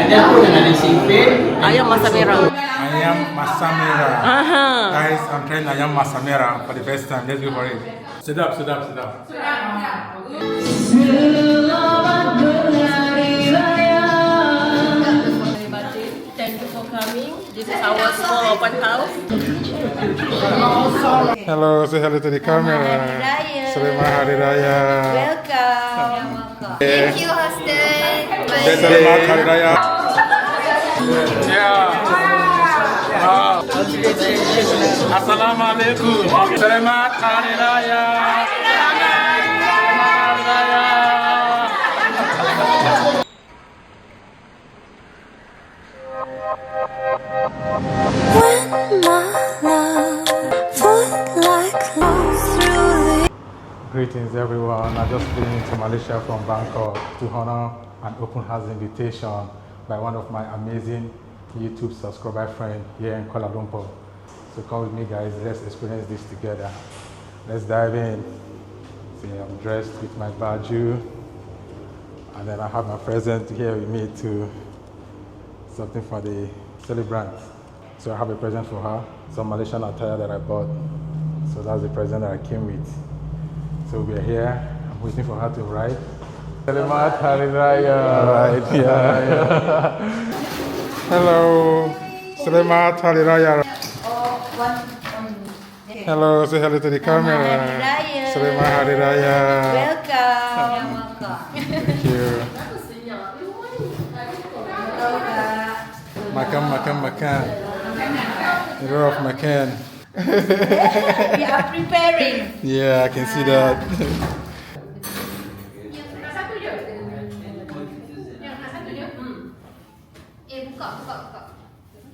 Ada pun yang ada simpit. Ayam masak merah. Ayam masak merah. Aha. Guys, I'm trying ayam masak merah for the first time. Let's go for it. Sedap, sedap, sedap. Thank you for coming. This is our small open house. Hello, say hello to the camera. Selamat Hari Raya. Welcome. Thank you, hostess. Selamat Hari Raya. Yeah. Assalamualaikum. Selamat Hari Raya. Selamat Hari Raya. Greetings everyone. I just flew into Malaysia from Bangkok to honor an open house invitation by one of my amazing YouTube subscriber friend here in Kuala Lumpur. So come with me guys, let's experience this together. Let's dive in. See, I'm dressed with my baju and then I have my present here with me too. Something for the celebrant. So I have a present for her, some Malaysian attire that I bought. So that's the present that I came with. So we're here, I'm waiting for her to arrive. Selamat Hari Raya. Right, yeah. Hello. Selamat Hari Raya. Hello, say hello to the camera. Selamat Hari Raya. Welcome. Thank you. Makan. A lot of makan. We are preparing. Yeah, I can see that.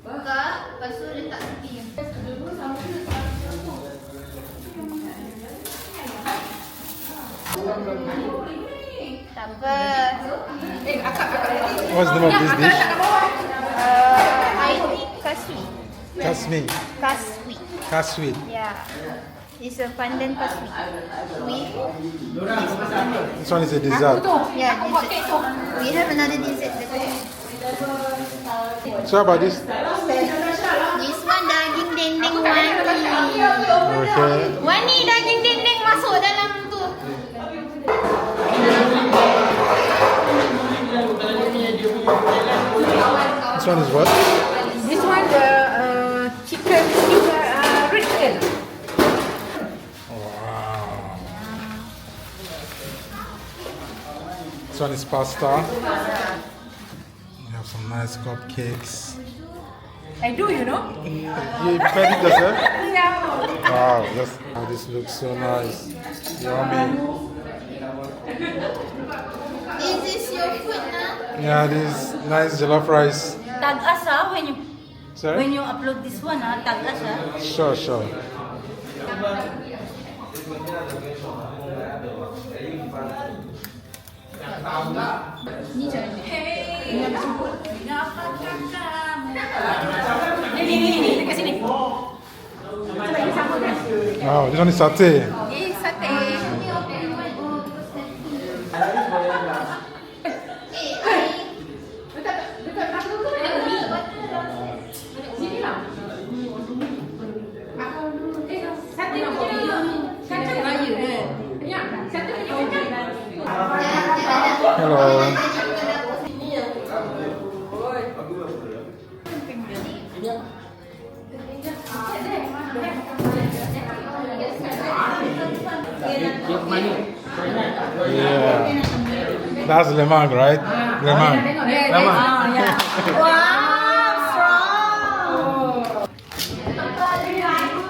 Buka, lepas tu letak tepi. Tak apa. What's the name of this dish? I think kaswi. Kasmi. Kaswi. Yeah. It's a pandan kaswi. With This one is a dessert. yeah, dessert. We have another dessert. So how about this? This one daging dendeng wani. Okay. Wani daging dendeng masuk dalam tu. This one is what? This one the chicken red chicken. Wow. This one is pasta. We have some nice cupcakes. I do, you know. You prepared it yourself? Yeah. Wow, this looks so nice. Yummy. Is this your food now? Yeah, this nice jollof rice. Tag us Sorry? when you upload this one tag us Sure. Ni dekat sini. Wow, this one is satay. Ini sate. Hello. Yeah. That's lemang, right? Lemang.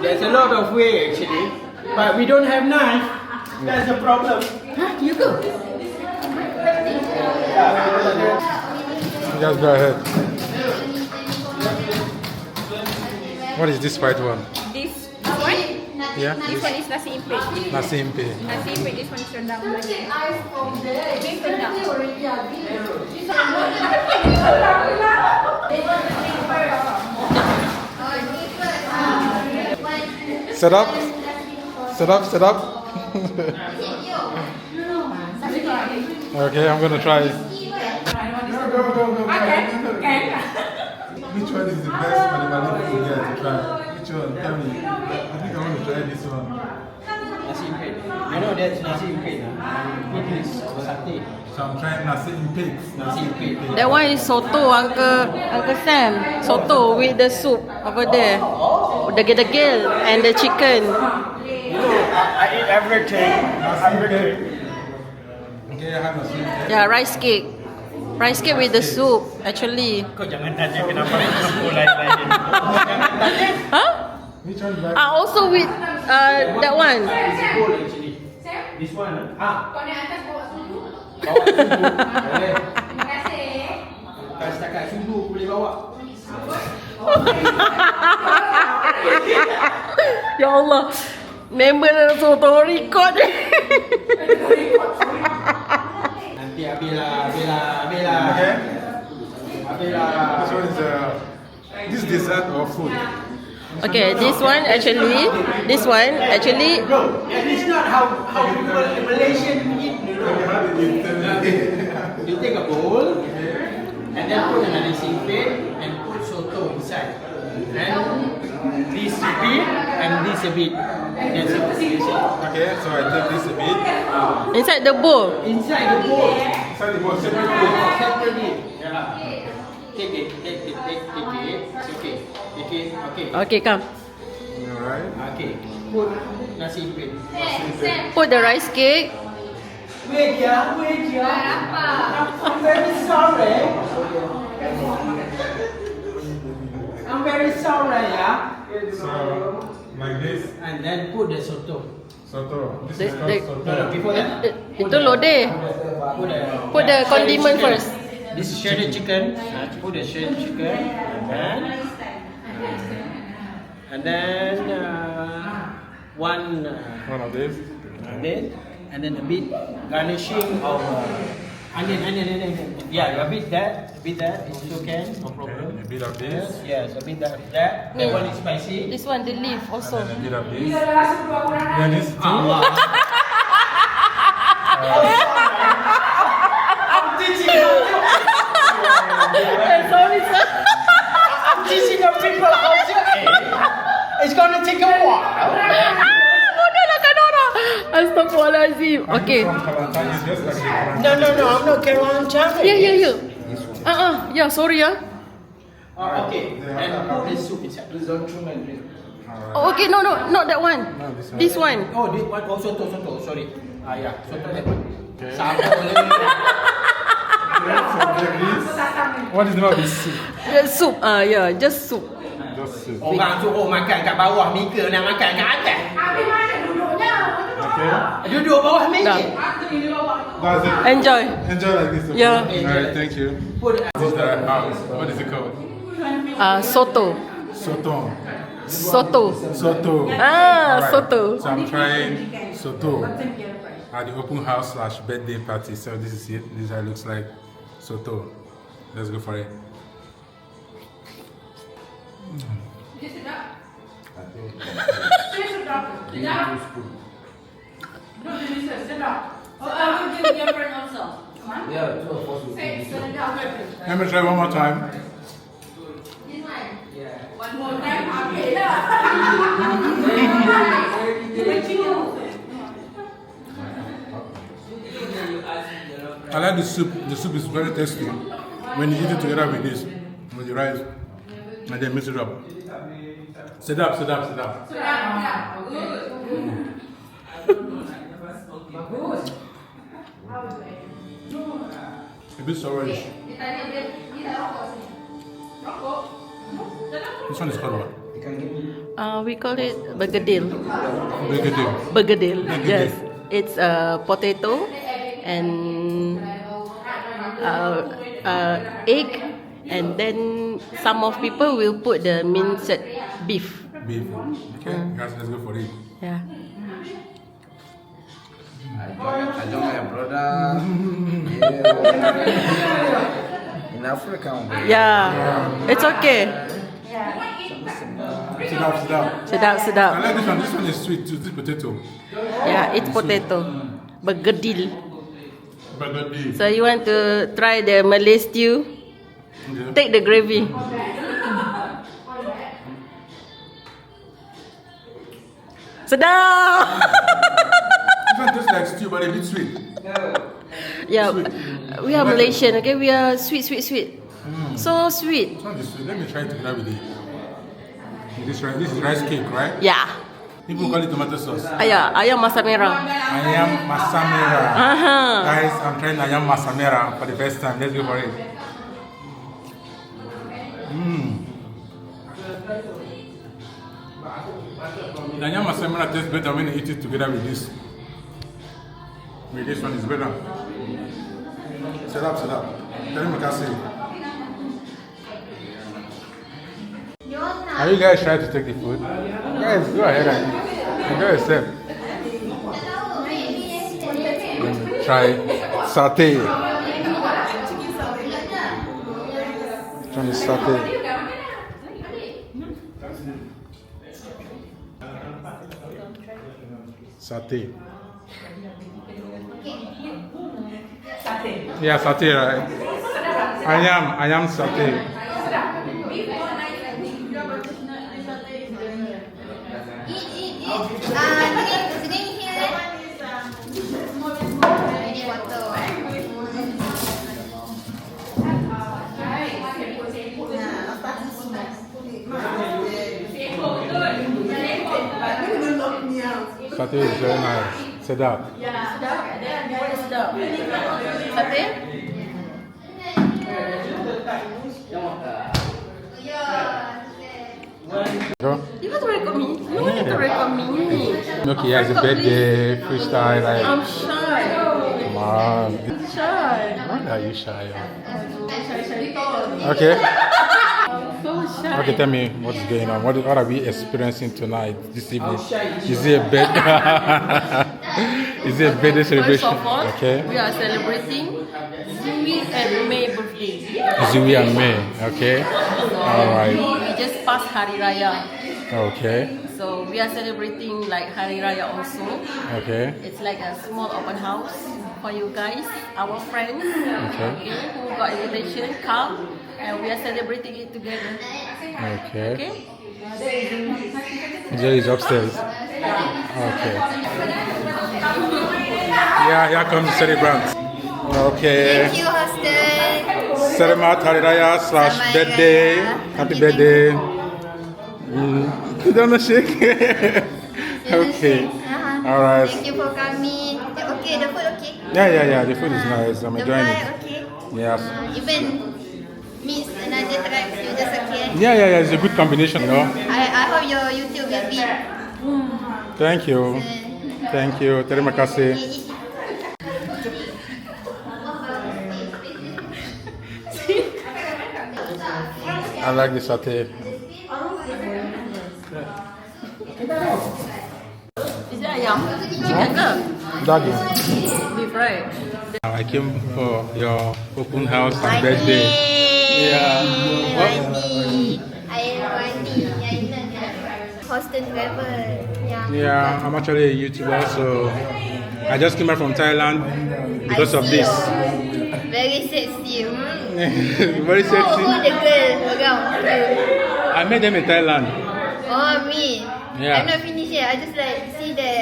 There's a lot of way actually, but we don't have knife. That's the problem. You go. You guys go ahead. What is this white one? This one. Yeah? This one is nasi impit. Nasi impi. Nasi impit. This one is rendang. This rendang. Set up. Okay, I'm gonna try it. Okay. Which one is the best Malay food here to try? Which one? Tell me. I think I want to try this one. Nasi impit. You know that's nasi impit. It is satay. So I'm trying nasi impit. Nasi impit. That one is soto, Uncle Sam. Soto with the soup over there. The degil and the chicken. You know, I eat everything. Everything. Okay, I have nasi impit. Yeah, rice cake. Rice cake with the soup, actually. Kau jangan tanya kenapa aku lain-lain. Jangan tanya. Huh? Which one do I Also with that one. It's gold actually. This one. Kau ni atas bawa sudu. Bawa sudu. Boleh. Terima kasih. Kalau setakat sudu boleh bawa. Ya Allah. Member dalam soto record. Nanti Abila. Okay. Abila. This one is this dessert or food? Okay, this one actually. Bro, that is not how people in Malaysian eat. You take a bowl and then put another simpit and put soto inside. And this a bit and this a bit. That's it. Okay, so I take this a bit. Inside the bowl. Inside the bowl. Inside the bowl, separately. Separately. Yeah. Take it. It's okay. Take it. Okay. Okay, come. Alright. Okay. Put nasi impit. Put the rice cake. Wait, yeah. I'm very sorry. I'm very sorry, yeah. So, like this. And then put the soto. Soto. This The- is called the- soto. Before that, Itu lodeh. Put the condiment chicken. first. This is shredded chicken. Put the shredded chicken. And then one. One of these. And then a bit garnishing of onion. Yeah, a bit that is okay, no problem. A bit of this. Yes, a bit of that. That one is spicy. This one, the leaf also. And a bit of this. Then this too. I'm teaching you. Sorry, sir. I'm teaching the people how to eat. It's gonna take a while. Mudah lah kan orang. Astaghfirullahaladzim. Okay. From Kelantan is just like the No, I'm not Kelantan. Yeah. Yeah, sorry ah. Okay, and put the soup inside. Oh, okay, no, not that one. This one. Oh, this one also soto. Sorry. Yeah, soto that one. Sama boleh. What is the name of this soup? Soup. Yeah, just soup. Just soup. Orang suruh makan kat bawah meja nak makan kat atas. Habis mana duduknya? Okay. Duduk bawah meja. That's it. Enjoy. Enjoy like this. Okay? Yeah. Alright, thank you. Put This is the house. What is it called? Soto. Soto. Soto. Alright. Soto. So I'm trying soto at the open house / birthday party. So this is it. This is how it looks like. Soto. Let's go for it. Let me try one more time. One more time, habis lah. I like the soup. The soup is very tasty. When you eat it together with this, with the rice, and then mix it up. Sit up. A bit sourish. This one is called what? We call it bergedil. Begedil. Bergedil. Bergedil. Yes. It's a potato and egg, and then some of people will put the minced beef. Beef. Okay, guys, let's go for it. Yeah. I don't have brother. In Africa. Yeah. It's okay. Sit up. Sedap. I like this one. This one is sweet too. This potato. Yeah, it's potato. Bergedil. Begedil. So you want to try the Malay stew? Take the gravy. Sedap! This one tastes like stew, but a bit sweet. Yeah, we are Malaysian, okay? We are sweet. So sweet. This one is sweet. Let me try it together with it. This is rice cake, right? Yeah. People call it tomato sauce. Ayam masak merah. Ayam masamera. Guys, I'm trying ayam masamera for the first time. Let's go for it. The ayam masamera tastes better when you eat it together with this. With this one is better. Sedap. Terima kasih. Are you guys trying to take the food? Guys, go ahead and enjoy yourself. Let me try satay. Try the satay. Satay. Yeah, satay, right? Ayam satay. Drink here. Satay is very nice. Sedap. Satay? Go. You want to record me? You want to record me? Okay, he has a birthday, freestyle. Like, I'm shy. come on. Shy. Why are you shy? Okay. So shy. Okay, tell me what's going on. What are we experiencing tonight, this evening? Is it a bed? Is it a birthday celebration? First of all, Okay. we are celebrating Zui and May birthday. Zui and May. Okay. All right. We just passed Hari Raya. Okay. So we are celebrating like Hari Raya also. Okay. It's like a small open house for you guys, our friends, Okay. who got invitation, come, and we are celebrating it together. Okay. Okay? Jerry is upstairs. Okay. Yeah, here comes the celebrants. Okay. Thank you, hostel. Selamat Hari Raya / birthday. Happy birthday. You don't shake. Okay. All right. Thank you for coming. Okay, the food okay? Yeah. The food is nice. I'm The enjoying vibe it. okay? Yes. Even miss another track, you just okay? Yeah. It's a good combination, you know. I hope your YouTube will be. Thank you. Thank you. Terima kasih. I like the satay. Is that ayam? Chicken ke? Daging. Beef, right? I came for your open house and birthday. Yeah. What? Hostel travel. Yeah, I'm actually a YouTuber, so I just came back from Thailand because of this. Very sexy. Very sexy. Who the girl around? I met them in Thailand. Oh, me. Yeah. I'm not finished yet. I just like see the.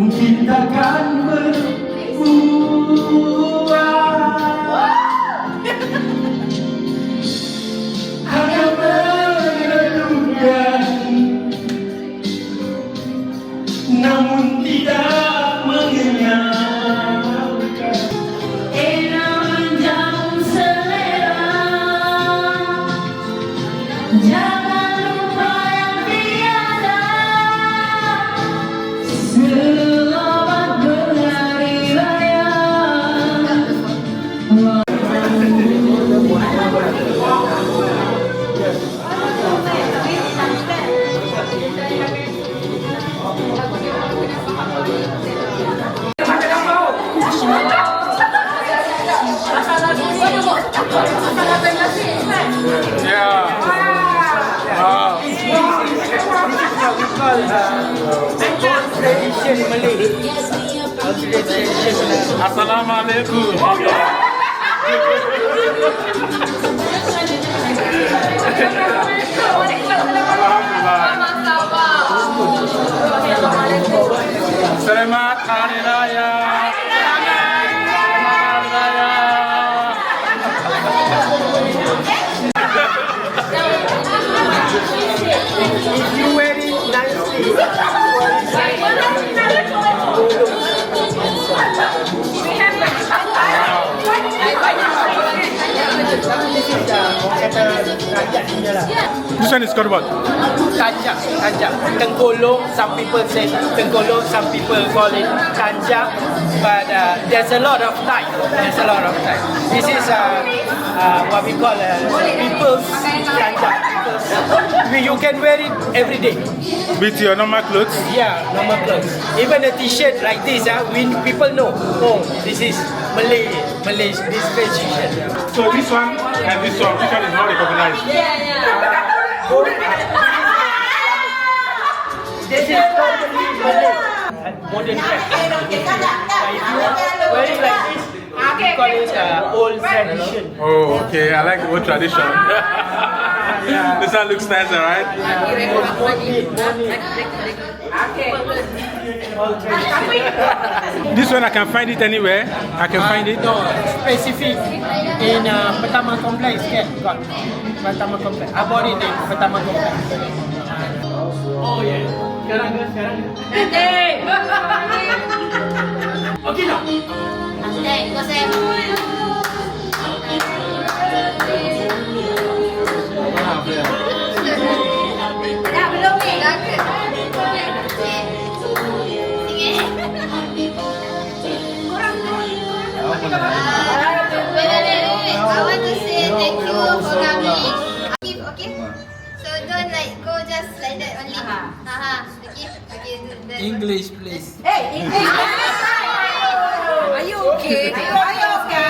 Kita akan berbuat hanya merenungkan, namun tidak mengenyangkan. Era menjauh Jangan lupa yang tiada. Selamat berhari raya. Assalamualaikum. Selamat Hari Raya. Selamat Hari Raya. If you wear it nicely, This one is called what? Tanjak, Tengkolong. Some people say Tengkolong, some people call it Tanjak, but there's a lot of type. This is what we call people's Tanjak. You can wear it every day. With your normal clothes? Yeah, normal clothes. Even a t-shirt like this, when people know, oh, this is Malay, this fashion. So this one and this one, which one is more recognized? This is totally Malay and modern fashion. If you wear it like this, we call it old tradition. Oh, okay. I like the old tradition. This one looks nice, alright? This one I can find it anywhere. I can find it. No, specific in Pertama Complex, got Pertama Complex. I bought it in Pertama Complex. Oh yeah. Sekarang. Okay now. Belum ni. I want to say thank you for coming. Okay? So don't like go just like that only. Okay. English, please. Hey, English. Are you okay? Are you okay?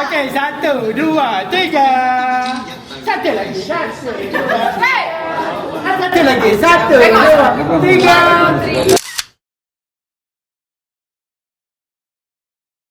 Okay, 1, 2, 3. Satu lagi. 1, 2, 3.